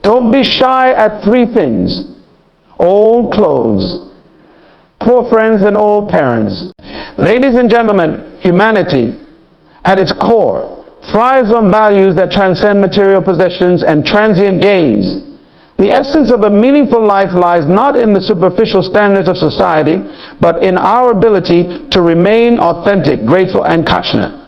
Don't be shy at three things: old clothes, poor friends, and old parents. Ladies and gentlemen, humanity, at its core, thrives on values that transcend material possessions and transient gains. The essence of a meaningful life lies not in the superficial standards of society, but in our ability to remain authentic, grateful, and passionate.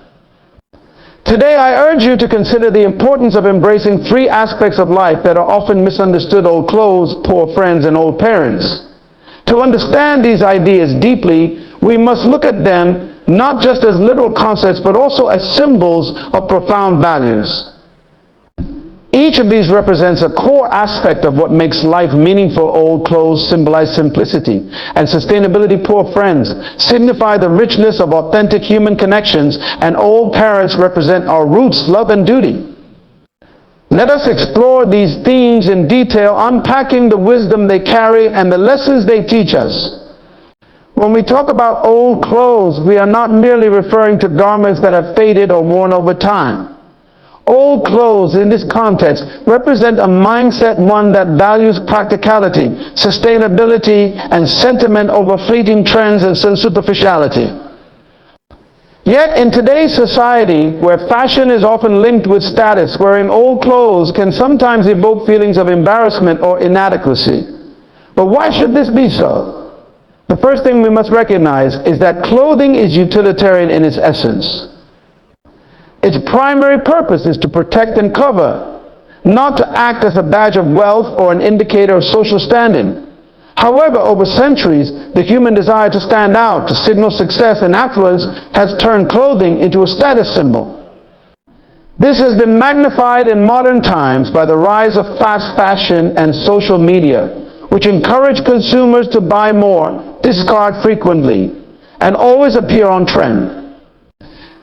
Today, I urge you to consider the importance of embracing three aspects of life that are often misunderstood: old clothes, poor friends, and old parents. To understand these ideas deeply, we must look at them not just as literal concepts, but also as symbols of profound values. Each of these represents a core aspect of what makes life meaningful. Old clothes symbolize simplicity, and sustainability. Poor friends signify the richness of authentic human connections, and old parents represent our roots, love, and duty. Let us explore these themes in detail, unpacking the wisdom they carry and the lessons they teach us. When we talk about old clothes, we are not merely referring to garments that have faded or worn over time. Old clothes, in this context, represent a mindset, one that values practicality, sustainability, and sentiment over fleeting trends and superficiality. Yet, in today's society, where fashion is often linked with status, wearing old clothes can sometimes evoke feelings of embarrassment or inadequacy. But why should this be so? The first thing we must recognize is that clothing is utilitarian in its essence. Its primary purpose is to protect and cover, not to act as a badge of wealth or an indicator of social standing. However, over centuries, the human desire to stand out, to signal success and affluence, has turned clothing into a status symbol. This has been magnified in modern times by the rise of fast fashion and social media, which encourage consumers to buy more, discard frequently, and always appear on trend.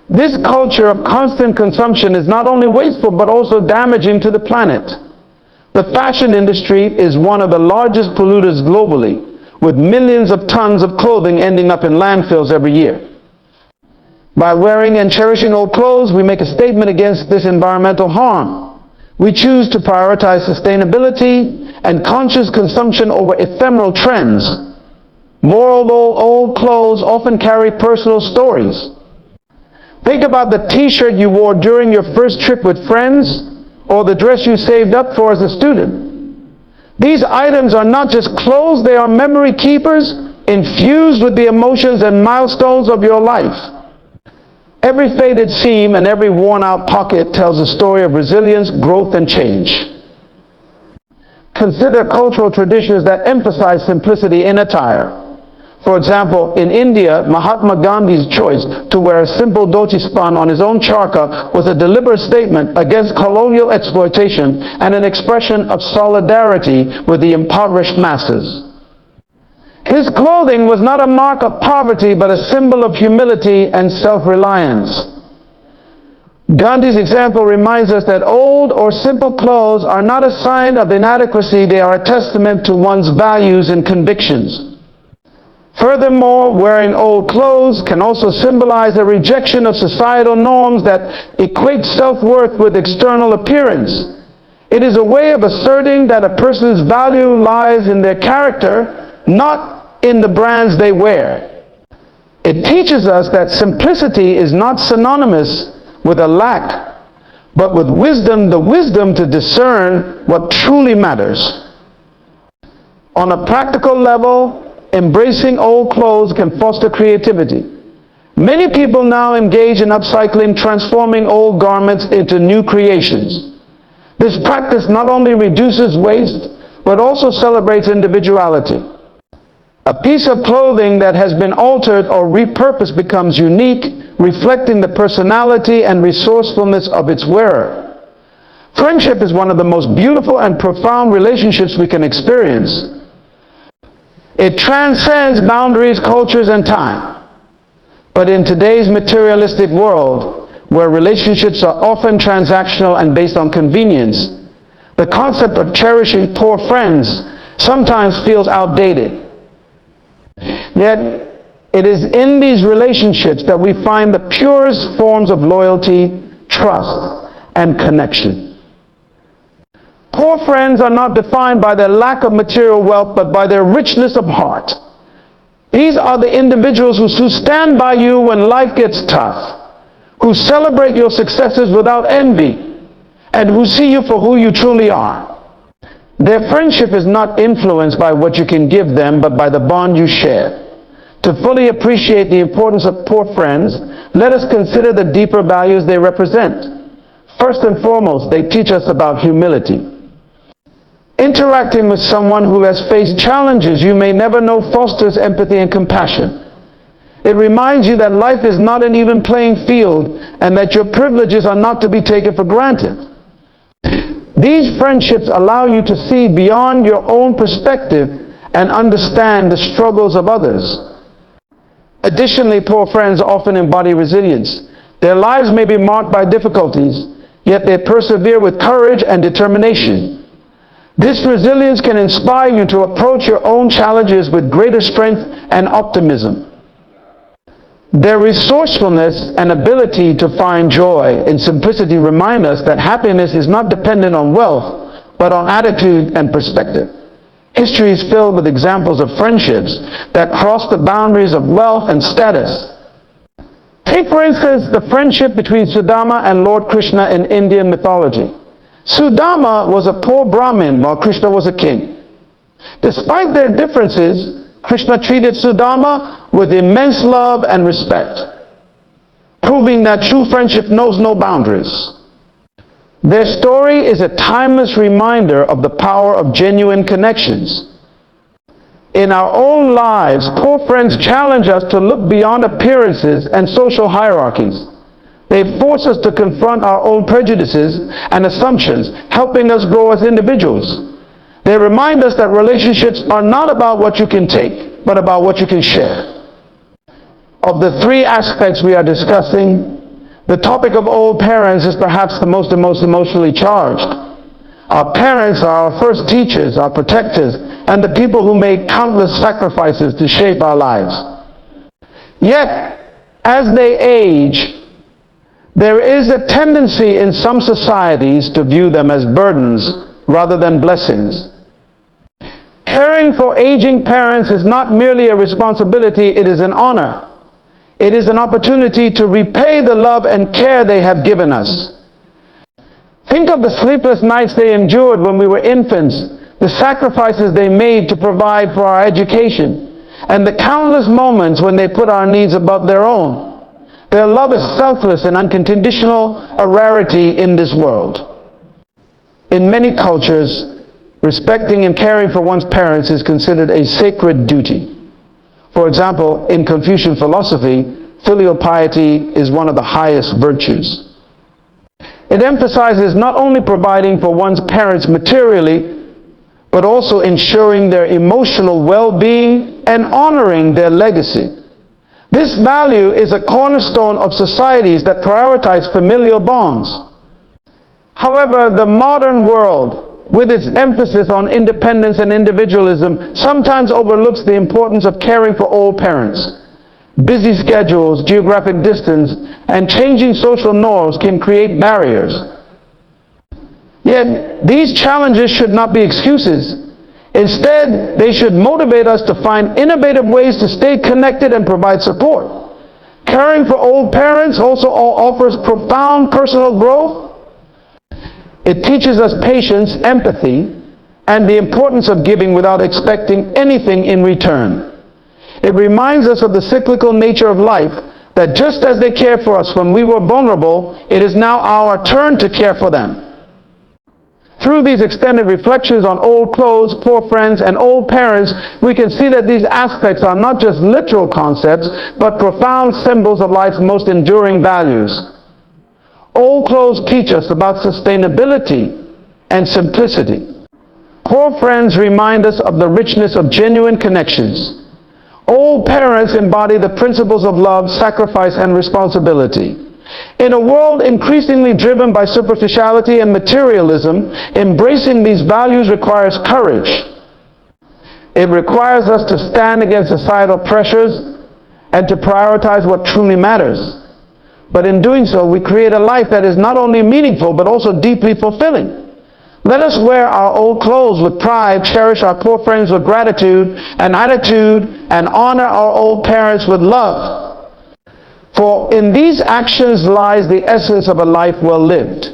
This culture of constant consumption is not only wasteful, but also damaging to the planet. The fashion industry is one of the largest polluters globally, with millions of tons of clothing ending up in landfills every year. By wearing and cherishing old clothes, we make a statement against this environmental harm. We choose to prioritize sustainability and conscious consumption over ephemeral trends. Moreover, old clothes often carry personal stories. Think about the t-shirt you wore during your first trip with friends, or the dress you saved up for as a student. These items are not just clothes, they are memory keepers, infused with the emotions and milestones of your life. Every faded seam and every worn-out pocket tells a story of resilience, growth, and change. Consider cultural traditions that emphasize simplicity in attire. For example, in India, Mahatma Gandhi's choice to wear a simple dhoti span on his own charkha was a deliberate statement against colonial exploitation and an expression of solidarity with the impoverished masses. His clothing was not a mark of poverty, but a symbol of humility and self-reliance. Gandhi's example reminds us that old or simple clothes are not a sign of inadequacy, they are a testament to one's values and convictions. Furthermore, wearing old clothes can also symbolize a rejection of societal norms that equate self-worth with external appearance. It is a way of asserting that a person's value lies in their character, not in the brands they wear. It teaches us that simplicity is not synonymous with a lack, but with wisdom, the wisdom to discern what truly matters. On a practical level, embracing old clothes can foster creativity. Many people now engage in upcycling, transforming old garments into new creations. This practice not only reduces waste, but also celebrates individuality. A piece of clothing that has been altered or repurposed becomes unique, reflecting the personality and resourcefulness of its wearer. Friendship is one of the most beautiful and profound relationships we can experience. It transcends boundaries, cultures, and time. But in today's materialistic world, where relationships are often transactional and based on convenience, the concept of cherishing poor friends sometimes feels outdated. Yet, it is in these relationships that we find the purest forms of loyalty, trust, and connection. Poor friends are not defined by their lack of material wealth, but by their richness of heart. These are the individuals who stand by you when life gets tough, who celebrate your successes without envy, and who see you for who you truly are. Their friendship is not influenced by what you can give them, but by the bond you share. To fully appreciate the importance of poor friends, let us consider the deeper values they represent. First and foremost, they teach us about humility. Interacting with someone who has faced challenges you may never know fosters empathy and compassion. It reminds you that life is not an even playing field and that your privileges are not to be taken for granted. These friendships allow you to see beyond your own perspective and understand the struggles of others. Additionally, poor friends often embody resilience. Their lives may be marked by difficulties, yet they persevere with courage and determination. This resilience can inspire you to approach your own challenges with greater strength and optimism. Their resourcefulness and ability to find joy in simplicity remind us that happiness is not dependent on wealth, but on attitude and perspective. History is filled with examples of friendships that cross the boundaries of wealth and status. Take, for instance, the friendship between Sudama and Lord Krishna in Indian mythology. Sudama was a poor Brahmin while Krishna was a king. Despite their differences, Krishna treated Sudama with immense love and respect, proving that true friendship knows no boundaries. Their story is a timeless reminder of the power of genuine connections. In our own lives, poor friends challenge us to look beyond appearances and social hierarchies. They force us to confront our own prejudices and assumptions, helping us grow as individuals. They remind us that relationships are not about what you can take, but about what you can share. Of the three aspects we are discussing, the topic of old parents is perhaps the most emotionally charged. Our parents are our first teachers, our protectors, and the people who make countless sacrifices to shape our lives. Yet, as they age, there is a tendency in some societies to view them as burdens rather than blessings. Caring for aging parents is not merely a responsibility, it is an honor. It is an opportunity to repay the love and care they have given us. Think of the sleepless nights they endured when we were infants, the sacrifices they made to provide for our education, and the countless moments when they put our needs above their own. Their love is selfless and unconditional, a rarity in this world. In many cultures, respecting and caring for one's parents is considered a sacred duty. For example, in Confucian philosophy, filial piety is one of the highest virtues. It emphasizes not only providing for one's parents materially, but also ensuring their emotional well-being and honoring their legacy. This value is a cornerstone of societies that prioritize familial bonds. However, the modern world, with its emphasis on independence and individualism, sometimes overlooks the importance of caring for old parents. Busy schedules, geographic distance, and changing social norms can create barriers. Yet, these challenges should not be excuses. Instead, they should motivate us to find innovative ways to stay connected and provide support. Caring for old parents also offers profound personal growth. It teaches us patience, empathy, and the importance of giving without expecting anything in return. It reminds us of the cyclical nature of life, that just as they cared for us when we were vulnerable, it is now our turn to care for them. Through these extended reflections on old clothes, poor friends, and old parents, we can see that these aspects are not just literal concepts, but profound symbols of life's most enduring values. Old clothes teach us about sustainability and simplicity. Poor friends remind us of the richness of genuine connections. Old parents embody the principles of love, sacrifice, and responsibility. In a world increasingly driven by superficiality and materialism, embracing these values requires courage. It requires us to stand against societal pressures and to prioritize what truly matters. But in doing so, we create a life that is not only meaningful, but also deeply fulfilling. Let us wear our old clothes with pride, cherish our poor friends with gratitude and attitude, and honor our old parents with love. For in these actions lies the essence of a life well lived.